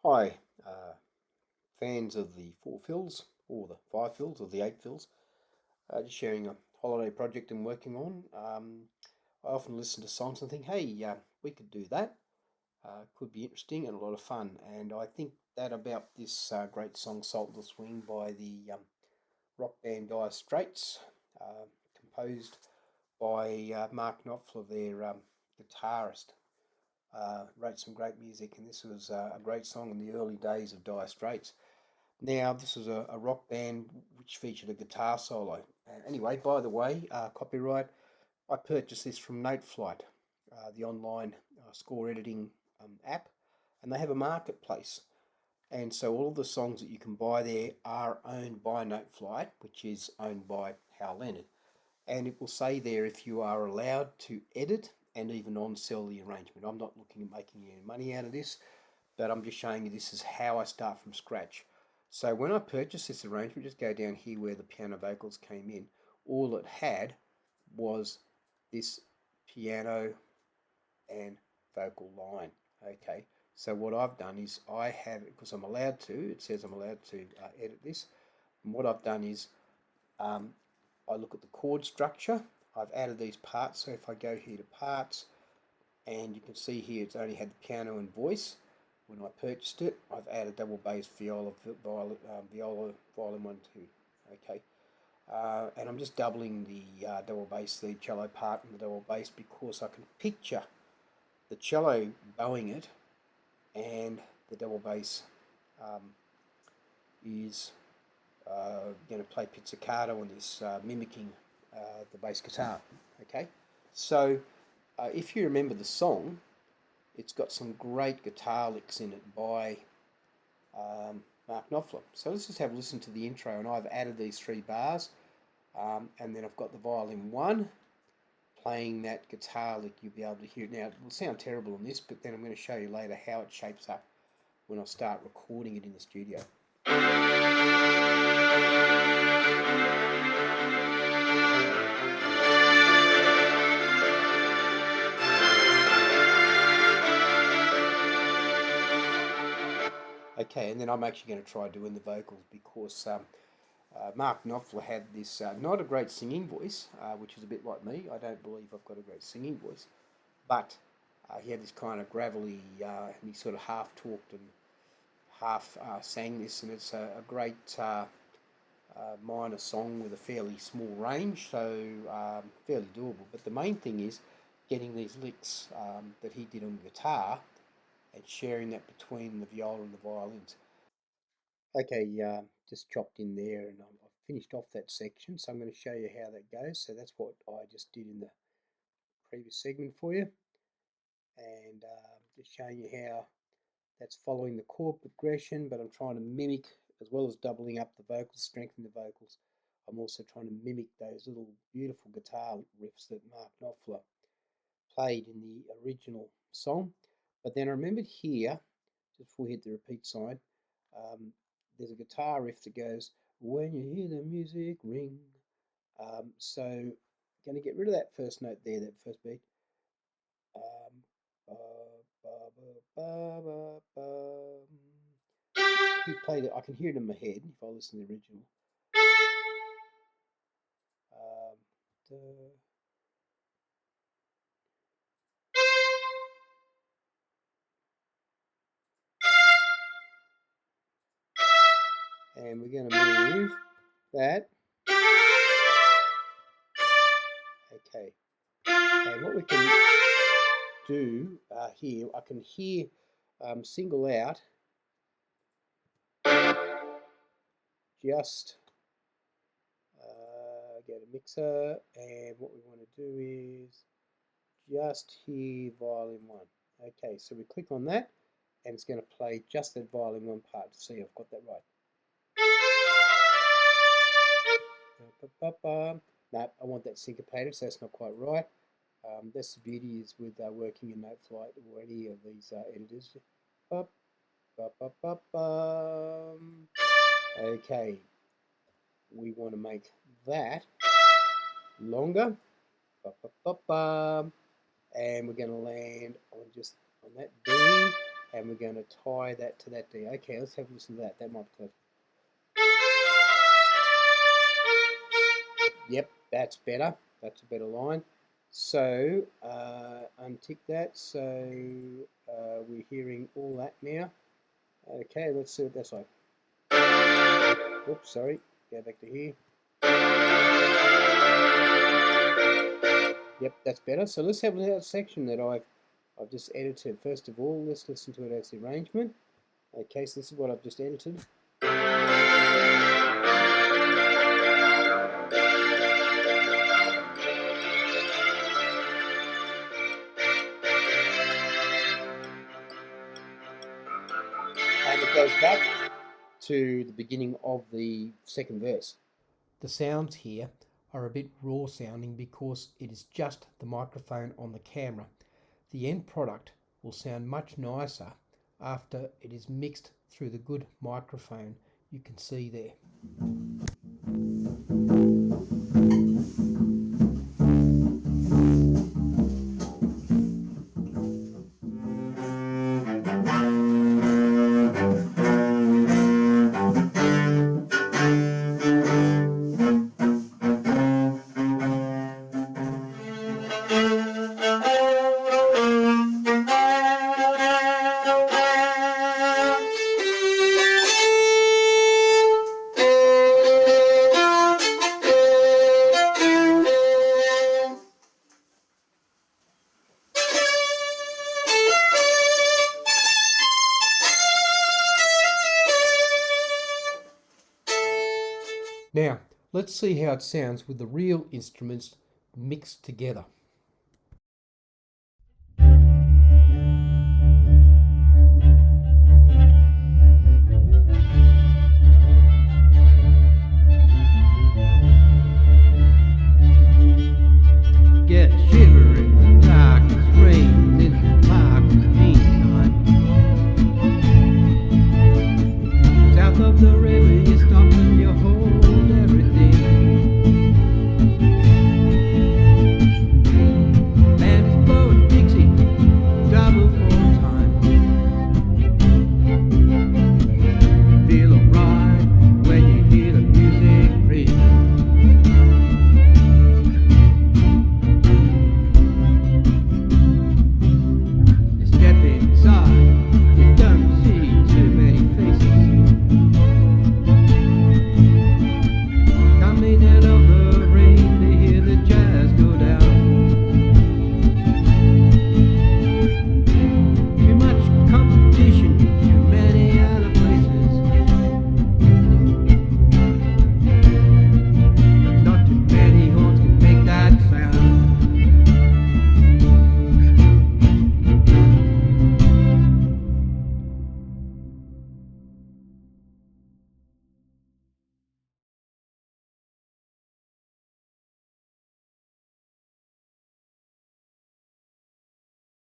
Hi, fans of the four fills, or the five fills, or the eight fills. Just sharing a holiday project I'm working on. I often listen to songs and think, hey, we could do that. Could be interesting and a lot of fun. And I think that about this great song, Sultans of Swing, by the rock band Dire Straits, composed by Mark Knopfler, their guitarist. Wrote some great music, and this was a great song in the early days of Dire Straits. Now, this was a rock band which featured a guitar solo. Anyway, by the way, copyright, I purchased this from Noteflight, the online score editing app, and they have a marketplace. And so all of the songs that you can buy there are owned by Noteflight, which is owned by Hal Leonard. And it will say there if you are allowed to edit and even on-sell the arrangement. I'm not looking at making any money out of this, but I'm just showing you this is how I start from scratch. So when I purchased this arrangement, just go down here where the piano vocals came in. All it had was this piano and vocal line. Okay, so what I've done is I have, because I'm allowed to, it says I'm allowed to edit this. And what I've done is I look at the chord structure. I've added these parts. So if I go here to parts, and you can see here it's only had the piano and voice. When I purchased it, I've added double bass, viola, violin 1, 2. Okay, and I'm just doubling the double bass, the cello part, and the double bass because I can picture the cello bowing it, and the double bass is going to play pizzicato on this, mimicking the bass guitar. Okay, so if you remember the song, it's got some great guitar licks in it by Mark Knopfler. So let's just have a listen to the intro, and I've added these 3 bars, and then I've got the violin 1 playing that guitar lick. You'll be able to hear it. Now, it will sound terrible on this, but then I'm going to show you later how it shapes up when I start recording it in the studio. Okay, and then I'm actually going to try doing the vocals because Mark Knopfler had this not a great singing voice, which is a bit like me. I don't believe I've got a great singing voice, but he had this kind of gravelly, and he sort of half talked and half sang this, and it's a great minor song with a fairly small range, so fairly doable. But the main thing is getting these licks that he did on guitar and sharing that between the viola and the violins. Okay, just chopped in there, and I've finished off that section, so I'm going to show you how that goes. So that's what I just did in the previous segment for you, and just showing you how that's following the chord progression, but I'm trying to mimic, as well as doubling up the vocals, strengthening the vocals, I'm also trying to mimic those little beautiful guitar riffs that Mark Knopfler played in the original song. But then I remembered here, just before we hit the repeat sign, there's a guitar riff that goes, when you hear the music ring. So going to get rid of that first note there, that first beat. He played it, I can hear it in my head if I listen to the original. And we're going to move that. Okay. And what we can do here, I can hear single out just go to mixer, and what we want to do is just hear violin 1. Okay, so we click on that, and it's going to play just that violin 1 part to see I've got that right. No, I want that syncopated, so that's not quite right. That's the beauty is with working in Noteflight or any of these editors. Okay, we want to make that longer, and we're going to land on just on that B, and we're going to tie that to that D. Okay, let's have a listen to that. That might be close. Yep, that's better. That's a better line. So untick that. So we're hearing all that now. Okay, let's see what that's like. Oops, sorry. Go back to here. Yep, that's better. So let's have that section that I've just edited. First of all, let's listen to it as the arrangement. Okay, so this is what I've just edited. And it goes back to the beginning of the second verse. The sounds here are a bit raw sounding because it is just the microphone on the camera. The end product will sound much nicer after it is mixed through the good microphone you can see there. Now, let's see how it sounds with the real instruments mixed together.